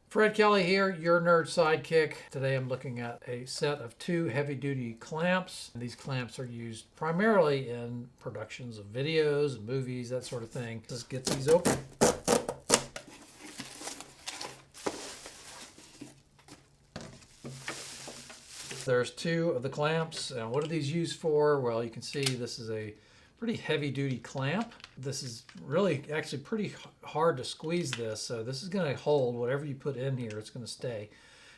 Fred Kelly here, your nerd sidekick. Today I'm looking at a set of 2 heavy-duty clamps. These clamps are used primarily in productions of videos and movies, that sort of thing. Let's get these open. There's 2 of the clamps. And what are these used for? Well, you can see this is a pretty heavy-duty clamp. This is really actually pretty hard to squeeze this, so this is going to hold whatever you put in here. It's going to stay.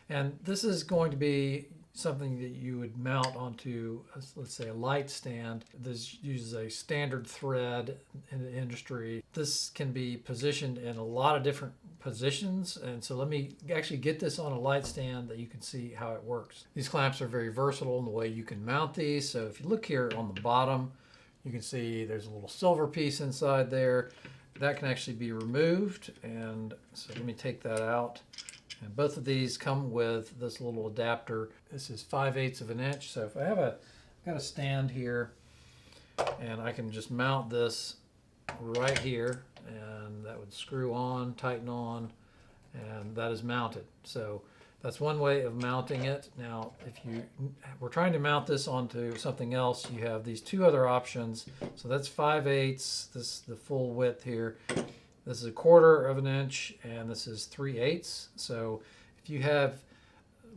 And this is going to be something that you would mount onto, let's say, a light stand. This uses a standard thread in the industry. This can be positioned in a lot of different positions, and so let me actually get this on a light stand that you can see how it works. These clamps are very versatile in the way you can mount these. So if you look here on the bottom, you can see there's a little silver piece inside there. That can actually be removed, and so let me take that out. And both of these come with this little adapter. This is 5/8 of an inch. So if I've got a stand here, and I can just mount this right here, and that would screw on, tighten on, and that is mounted. So that's one way of mounting it. Now, if you were trying to mount this onto something else, you have these 2 other options. So that's 5/8, this is the full width here. This is 1/4 of an inch, and this is 3/8. So if you have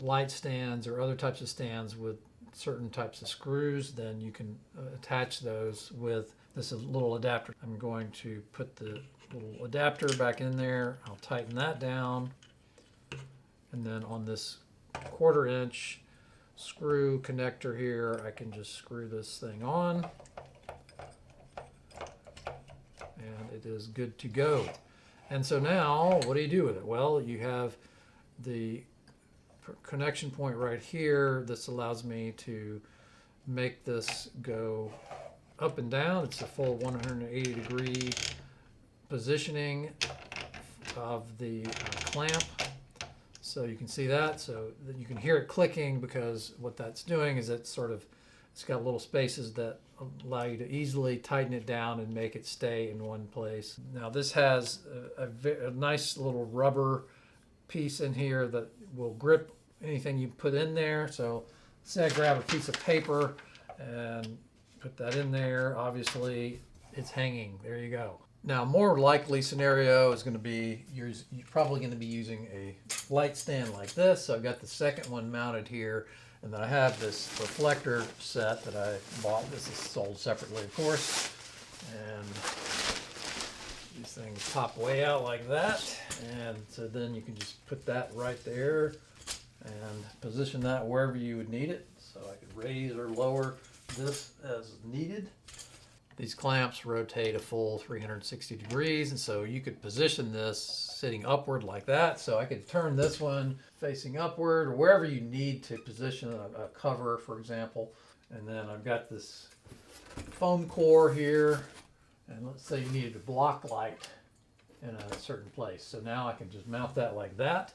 light stands or other types of stands with certain types of screws, then you can attach those with this little adapter. I'm going to put the little adapter back in there. I'll tighten that down. And then on this 1/4 inch screw connector here, I can just screw this thing on. And it is good to go. And so now, what do you do with it? Well, you have the connection point right here. This allows me to make this go up and down. It's a full 180-degree positioning of the clamp. So you can see that, so that you can hear it clicking, because what that's doing is it's got little spaces that allow you to easily tighten it down and make it stay in one place. Now this has a nice little rubber piece in here that will grip anything you put in there. So say I grab a piece of paper and put that in there, obviously it's hanging. There you go. Now, more likely scenario is going to be you're probably going to be using a light stand like this. So I've got the second one mounted here, and then I have this reflector set that I bought. This is sold separately, of course. And these things pop way out like that. And so then you can just put that right there and position that wherever you would need it. So I could raise or lower this as needed. These clamps rotate a full 360 degrees, and so you could position this sitting upward like that. So I could turn this one facing upward, or wherever you need to position a cover, for example. And then I've got this foam core here, and let's say you needed a block light in a certain place. So now I can just mount that like that,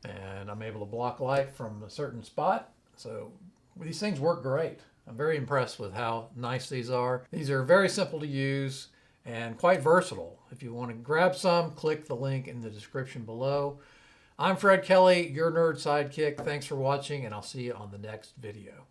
and I'm able to block light from a certain spot. So these things work great. I'm very impressed with how nice these are. These are very simple to use and quite versatile. If you want to grab some, click the link in the description below. I'm Fred Kelly, your nerd sidekick. Thanks for watching, and I'll see you on the next video.